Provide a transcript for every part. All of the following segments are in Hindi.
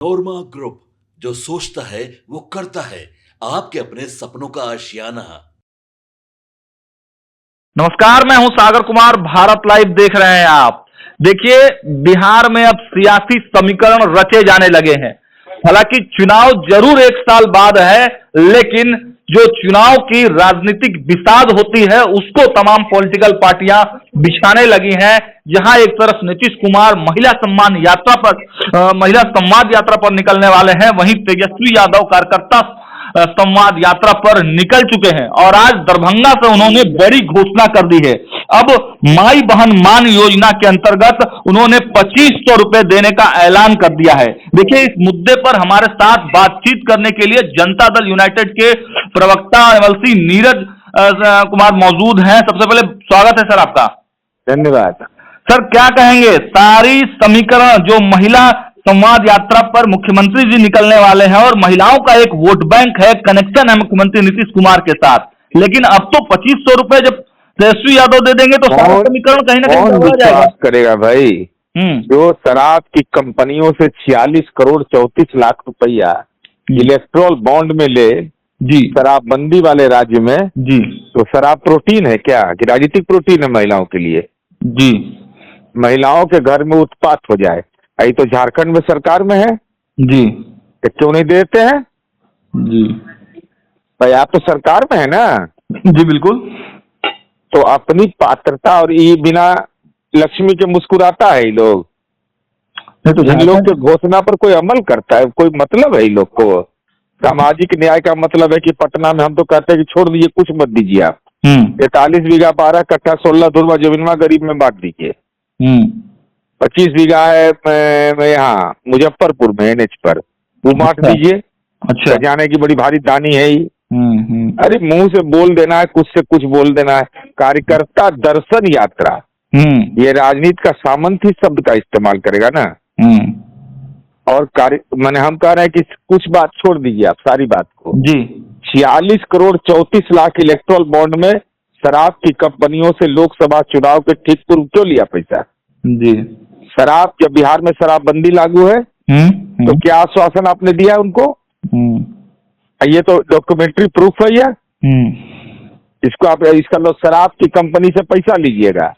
नोरमा ग्रुप, जो सोचता है वो करता है। आपके अपने सपनों का आशियाना। नमस्कार, मैं हूं सागर कुमार। भारत लाइव देख रहे हैं आप। देखिए, बिहार में अब सियासी समीकरण रचे जाने लगे हैं। हालांकि चुनाव जरूर एक साल बाद है, लेकिन जो चुनाव की राजनीतिक बिसात होती है उसको तमाम पॉलिटिकल पार्टियां बिछाने लगी हैं। जहां एक तरफ नीतीश कुमार महिला संवाद यात्रा पर निकलने वाले हैं, वहीं तेजस्वी यादव कार्यकर्ता संवाद यात्रा पर निकल चुके हैं और आज दरभंगा से उन्होंने बड़ी घोषणा कर दी है। अब माई बहन मान योजना के अंतर्गत उन्होंने 2500 रुपए देने का ऐलान कर दिया है। देखिए, इस मुद्दे पर हमारे साथ बातचीत करने के लिए जनता दल यूनाइटेड के प्रवक्ता एमएलसी नीरज कुमार मौजूद हैं। सबसे पहले स्वागत है सर आपका। धन्यवाद। सर, क्या कहेंगे? सारी समीकरण जो महिला संवाद यात्रा पर मुख्यमंत्री जी निकलने वाले हैं और महिलाओं का एक वोट बैंक है, कनेक्शन है मुख्यमंत्री नीतीश कुमार के साथ, लेकिन अब तो 2500 रुपए जब तेजस्वी यादव दे देंगे तो सारा समीकरण कहीं ना कहीं हो जाएगा। करेगा भाई। जो शराब की कंपनियों से 46 करोड़ 34 लाख रुपया इलेक्ट्रोल बॉन्ड में ले जी, शराबबंदी वाले राज्य में जी, तो शराब प्रोटीन है क्या कि राजनीतिक प्रोटीन है महिलाओं के लिए? जी, महिलाओं के घर में उत्पात हो जाए। यही तो झारखंड में सरकार में है जी, कि क्यों नहीं देते हैं? जी भाई, आप तो सरकार में है ना। जी बिल्कुल। तो अपनी पात्रता और ये बिना लक्ष्मी के मुस्कुराता है ये लोग। तो इन लोग के घोषणा पर कोई अमल करता है? कोई मतलब है इन लोग को? सामाजिक न्याय का मतलब है कि पटना में हम तो कहते हैं कि छोड़ दीजिए, कुछ मत दीजिए आप। 43 बीघा 12 कट्ठा 16 धुरवा जमीनवा गरीब में बांट दीजिए। 25 बीघा है यहाँ मुजफ्फरपुर में एनएच पर, वो बांट दीजिए। अच्छा, जाने की बड़ी भारी दानी है ही। अरे मुंह से बोल देना है, कुछ से कुछ बोल देना है। कार्यकर्ता दर्शन यात्रा, ये राजनीति का सामंत ही शब्द का इस्तेमाल करेगा ना। और मैंने हम कह रहे हैं कि कुछ बात छोड़ दीजिए आप, सारी बात को जी। 46 करोड़ 34 लाख इलेक्ट्रोल बॉन्ड में शराब की कंपनियों से लोकसभा चुनाव के ठीक पूर्व क्यों लिया पैसा? जी, शराब, जब बिहार में शराबबंदी लागू है तो क्या आश्वासन आपने दिया उनको? ये तो डॉक्यूमेंट्री प्रूफ है यार। इसको आप इसका लो, शराब की कंपनी से पैसा लीजिएगा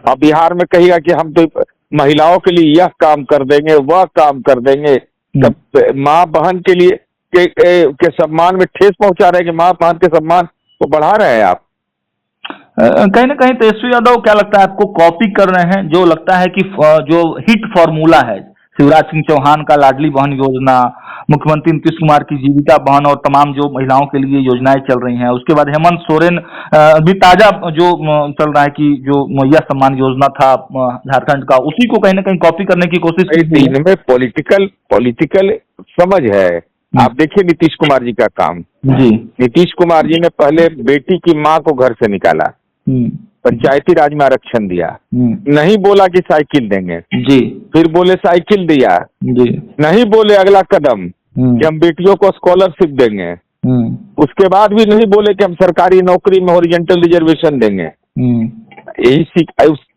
और बिहार में कहिएगा कि हम तो महिलाओं के लिए यह काम कर देंगे, वह काम कर देंगे। तब माँ बहन के लिए के सम्मान में ठेस पहुंचा रहे हैं कि माँ बहन के सम्मान को बढ़ा रहे हैं आप। कहीं ना कहीं तेजस्वी यादव, क्या लगता है आपको, कॉपी कर रहे हैं? जो लगता है कि जो हिट फॉर्मूला है शिवराज सिंह चौहान का लाडली बहन योजना, मुख्यमंत्री नीतीश कुमार की जीविका बहन और तमाम जो महिलाओं के लिए योजनाएं चल रही हैं, उसके बाद हेमंत सोरेन भी ताजा जो चल रहा है कि जो मैया सम्मान योजना था झारखंड का, उसी को कहीं ना कहीं कॉपी करने की कोशिश की। इनमें पॉलिटिकल समझ है। आप देखिए नीतीश कुमार जी का काम जी। नीतीश कुमार जी ने पहले बेटी की माँ को घर से निकाला, पंचायती राज में आरक्षण दिया, नहीं बोला कि साइकिल देंगे जी, फिर बोले साइकिल दिया जी, नहीं बोले अगला कदम कि हम बेटियों को स्कॉलरशिप देंगे, उसके बाद भी नहीं बोले कि हम सरकारी नौकरी में हॉरिजॉन्टल रिजर्वेशन देंगे। यही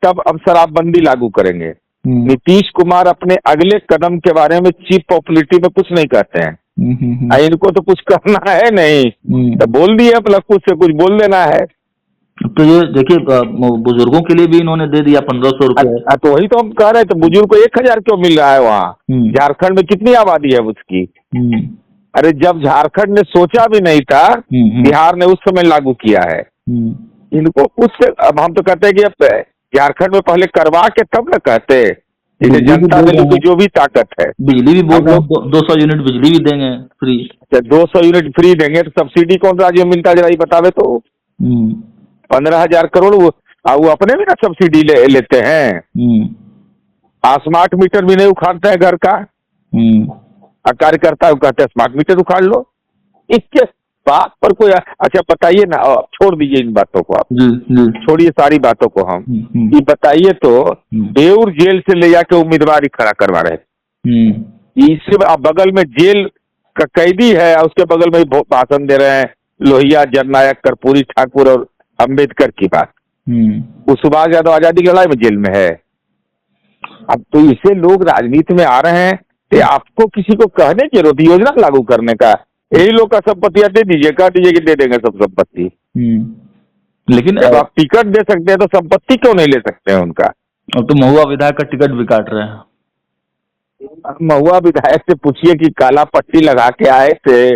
तब अब शराबबंदी लागू करेंगे। नीतीश कुमार अपने अगले कदम के बारे में चीफ पॉपुलरिटी में कुछ नहीं कहते हैं। इनको तो कुछ करना है नहीं, तो बोल दिए अपना, कुछ से कुछ बोल देना है। तो ये देखिए, बुजुर्गों के लिए भी इन्होंने दे दिया 1500 रुपए। तो वही तो हम कह रहे थे, बुजुर्ग को 1000 क्यों मिल रहा है? वहाँ झारखंड में कितनी आबादी है उसकी? अरे जब झारखंड ने सोचा भी नहीं था, बिहार ने उस समय लागू किया है। इनको कुछ, अब हम तो कहते हैं कि अब झारखंड में पहले करवा के तब न कहते, जैसे जनता दल की जो भी ताकत है। बिजली भी बोल रहे हैं, 200 यूनिट बिजली भी देंगे फ्री। 200 यूनिट फ्री देंगे तो सब्सिडी कौन राज्य में मिलता, जरा ये बतावे तो। 15,000 करोड़ वो अपने भी ना सब्सिडी लेते हैं। स्मार्ट मीटर भी नहीं उखाड़ते हैं घर का। कार्यकर्ता कहते हैं स्मार्ट मीटर उखाड़ लो। इसके बात पर कोई अच्छा बताइए ना, छोड़ दीजिए इन बातों को, आप छोड़िए सारी बातों को। हम ये बताइए तो बेऊर जेल से ले जाके उम्मीदवार खड़ा करवा रहे, इससे बगल में जेल का कैदी है, उसके बगल में भाषण दे रहे हैं लोहिया, जननायक, कर्पूरी ठाकुर और अम्बेडकर की बात। वो सुभाष यादव आजादी की लड़ाई में जेल में है। अब तो इसे लोग राजनीति में आ रहे हैं तो आपको किसी को कहने की जरूरत, योजना लागू करने का, यही लोग का संपत्ति दे दीजिए, कह दीजिए कि दे देंगे सब संपत्ति। लेकिन जब आप टिकट दे सकते हैं तो संपत्ति क्यों नहीं ले सकते हैं उनका? अब तो महुआ विधायक का टिकट भी काट रहे हैं। महुआ विधायक से पूछिए कि काला पट्टी लगा के आए थे,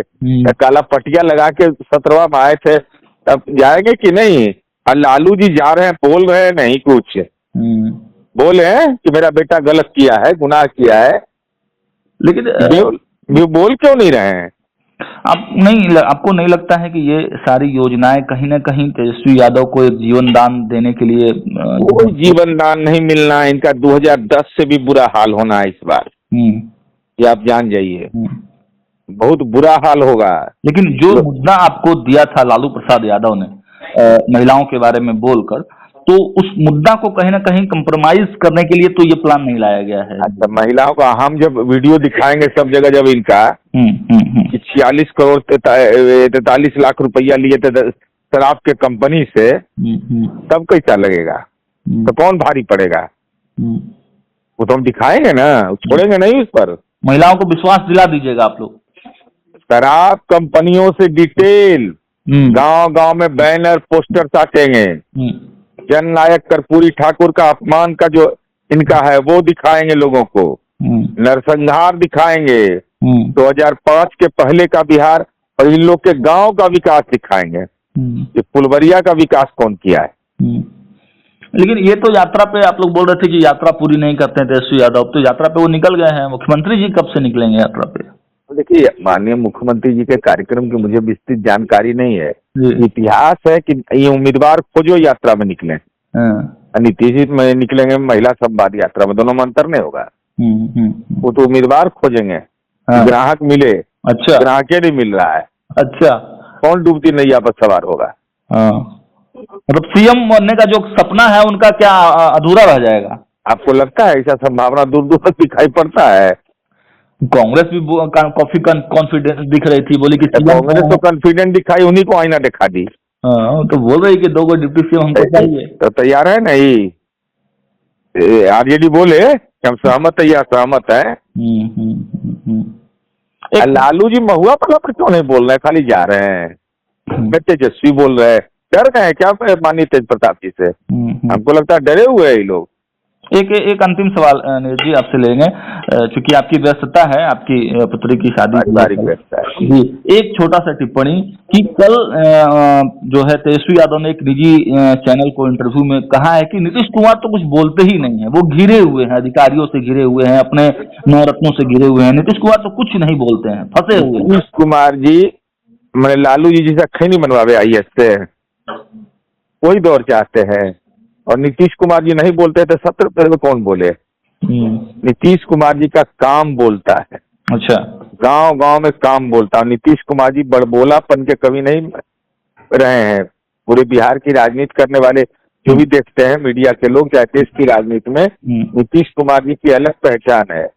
काला पट्टिया लगा के 17वां में आए थे, तब जाएंगे कि नहीं? और लालू जी जा रहे हैं, बोल रहे हैं नहीं कुछ, बोले हैं कि मेरा बेटा गलत किया है, गुनाह किया है, लेकिन बोल क्यों नहीं रहे हैं? आपको नहीं लगता है कि ये सारी योजनाएं कहीं ना कहीं तेजस्वी यादव को एक जीवन दान देने के लिए? कोई जीवन दान नहीं मिलना है इनका, 2010 से भी बुरा हाल होना है इस बार, ये आप जान जाइए, बहुत बुरा हाल होगा। लेकिन जो मुद्दा आपको दिया था लालू प्रसाद यादव ने महिलाओं के बारे में बोलकर, तो उस मुद्दा को कहीं ना कहीं कंप्रोमाइज करने के लिए तो ये प्लान नहीं लाया गया है। अच्छा, महिलाओं का हम जब वीडियो दिखाएंगे सब जगह, जब इनका 46 करोड़ 43 लाख रुपया लिए थे शराब के कंपनी से, तब कैसा लगेगा? तो कौन भारी पड़ेगा? वो तो हम दिखाएंगे ना, छोड़ेंगे नहीं उस पर। महिलाओं को विश्वास दिला दीजिएगा आप लोग। शराब कंपनियों से डिटेल, गांव गांव में बैनर पोस्टर साटेंगे, जननायक कर्पूरी ठाकुर का अपमान का जो इनका है वो दिखाएंगे लोगों को, नरसंहार दिखाएंगे, 2005 के पहले का बिहार और इन लोग के गांव का विकास दिखाएंगे, ये फुलवरिया का विकास कौन किया है। लेकिन ये तो यात्रा पे आप लोग बोल रहे थे कि यात्रा पूरी नहीं करते हैं तेजस्वी यादव, तो यात्रा पे वो निकल गए हैं। मुख्यमंत्री जी कब से निकलेंगे यात्रा पे? देखिए, माननीय मुख्यमंत्री जी के कार्यक्रम की मुझे विस्तृत जानकारी नहीं है। इतिहास है कि ये उम्मीदवार खोजो यात्रा में निकले, नीतीश जी में निकलेंगे महिला संवाद यात्रा में, दोनों में अंतर नहीं होगा। वो तो उम्मीदवार खोजेंगे, ग्राहक मिले। अच्छा, ग्राहक नहीं मिल रहा है। अच्छा, कौन डूबती नैया पर सवार होगा? मतलब सीएम बनने का जो सपना है उनका क्या अधूरा रह जाएगा? आपको लगता है ऐसा संभावना दूर दूर तक दिखाई पड़ता है? कांग्रेस भी काफी कॉन्फिडेंस दिख रही थी, बोली कि कांग्रेस तो कॉन्फिडेंट दिखाई, उन्हीं को आईना दिखा दी। तो बोल रही कि 2 डिप्टी सीएम हमको चाहिए, तो तैयार है नहीं? आरजेडी बोले कि हम सहमत है या सहमत है। लालू जी महुआ पर क्यों नहीं बोल रहे, खाली जा रहे हैं? तेजस्वी बोल रहे हैं, डर गए क्या माननीय तेज प्रताप जी से? हमको लगता है डरे हुए हैं ये लोग। एक अंतिम सवाल नीरज जी आपसे लेंगे, चूंकि आपकी व्यस्तता है, आपकी पुत्री की शादी जी, एक छोटा सा टिप्पणी कि कल जो है तेजस्वी यादव ने एक निजी चैनल को इंटरव्यू में कहा है कि नीतीश कुमार तो कुछ बोलते ही नहीं है, वो घिरे हुए हैं, अधिकारियों से घिरे हुए हैं, अपने नवरत्नों से घिरे हुए हैं, नीतीश कुमार तो कुछ नहीं बोलते हैं, फंसे हुए। नीतीश कुमार जी मैंने लालू जी जैसा खैनी बनवावे IAS से, वही दौर चाहते हैं, और नीतीश कुमार जी नहीं बोलते तो 70 में कौन बोले? नीतीश कुमार जी का काम बोलता है। अच्छा, गांव गांव में काम बोलता है। नीतीश कुमार जी बड़बोलापन के कभी नहीं रहे हैं। पूरे बिहार की राजनीति करने वाले जो भी देखते हैं मीडिया के लोग, चाहे देश की राजनीति में, नीतीश कुमार जी की अलग पहचान है।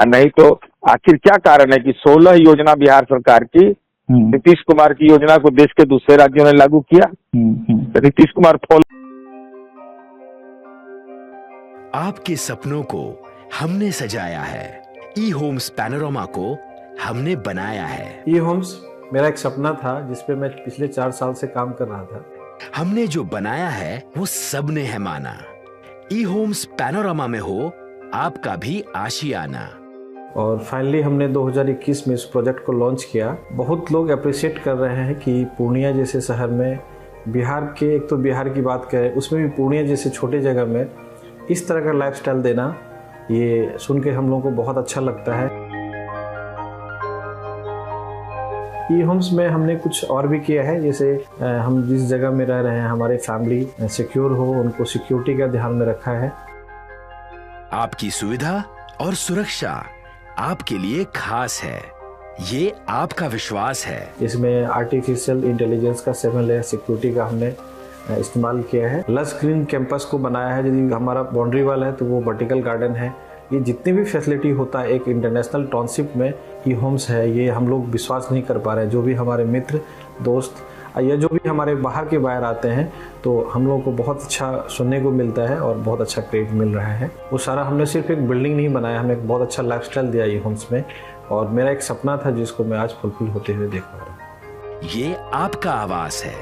नहीं तो आखिर क्या कारण है कि 16 योजना बिहार सरकार की नीतीश कुमार की योजना को देश के दूसरे राज्यों ने लागू किया? तो नीतीश कुमार आपके सपनों को हमने सजाया है, ई होम्स पैनोरामा को हमने बनाया है। ई होम्स मेरा एक सपना था जिसपे मैं पिछले 4 साल से काम कर रहा था। हमने जो बनाया है वो सबने है माना। ई होम्स पैनोरामा में हो आपका भी आशियाना। और फाइनली हमने 2021 में इस प्रोजेक्ट को लॉन्च किया। बहुत लोग अप्रिशिएट कर रहे हैं कि पूर्णिया जैसे शहर में, बिहार के, एक तो बिहार की बात करें उसमें भी पूर्णिया जैसे छोटे जगह में इस तरह का लाइफस्टाइल देना, ये सुन के हम लोगों को बहुत अच्छा लगता है। ई होम्स में हमने कुछ और भी किया है, जैसे हम जिस जगह में रह रहे हैं हमारे फैमिली सिक्योर हो, उनको सिक्योरिटी का ध्यान में रखा है। आपकी सुविधा और सुरक्षा आपके लिए खास है, ये आपका विश्वास है। इसमें आर्टिफिशियल इंटेलिजेंस का 7 लेयर सिक्योरिटी का हमने इस्तेमाल किया है। लस ग्रीन कैंपस को बनाया है, यदि हमारा बाउंड्री वाल है तो वो वर्टिकल गार्डन है। ये जितनी भी फैसिलिटी होता है एक इंटरनेशनल टाउनशिप में ई होम्स है, ये हम लोग विश्वास नहीं कर पा रहे हैं। जो भी हमारे मित्र दोस्त या जो भी हमारे बाहर के बाहर आते हैं तो हम लोगों को बहुत अच्छा सुनने को मिलता है और बहुत अच्छा क्रेडिट मिल रहा है। वो सारा हमने सिर्फ एक बिल्डिंग नहीं बनाया, हमें एक बहुत अच्छा लाइफस्टाइल दिया ई होम्स में, और मेरा एक सपना था जिसको मैं आज फुलफिल होते हुए देख पा रहा हूँ। ये आपका आवास है।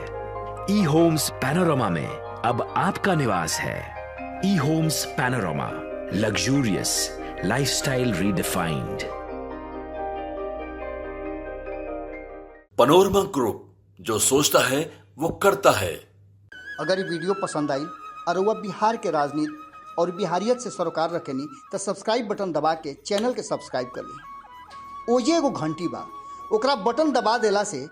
ई होम्स पैनोरमा में अब आपका निवास है। E Homes Panorama, luxurious lifestyle redefined. Panorama group, जो सोचता है वो करता है। अगर ये वीडियो पसंद आई और वह बिहार के राजनीति और बिहारियत से सरोकार रखेनी तो सब्सक्राइब बटन दबा के चैनल के सब्सक्राइब कर ली। ओजे एगो घंटी बा, ओकरा बटन दबा देला से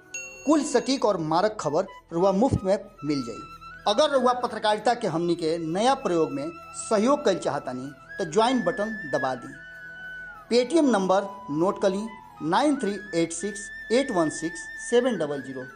कुल सटीक और मारक खबर रुआ मुफ्त में मिल जाई। अगर रुआ पत्रकारिता के हमनी के नया प्रयोग में सहयोग कर चाहतानी तो ज्वाइन बटन दबा दी। पेटीएम नंबर नोट कर ली 9386816700।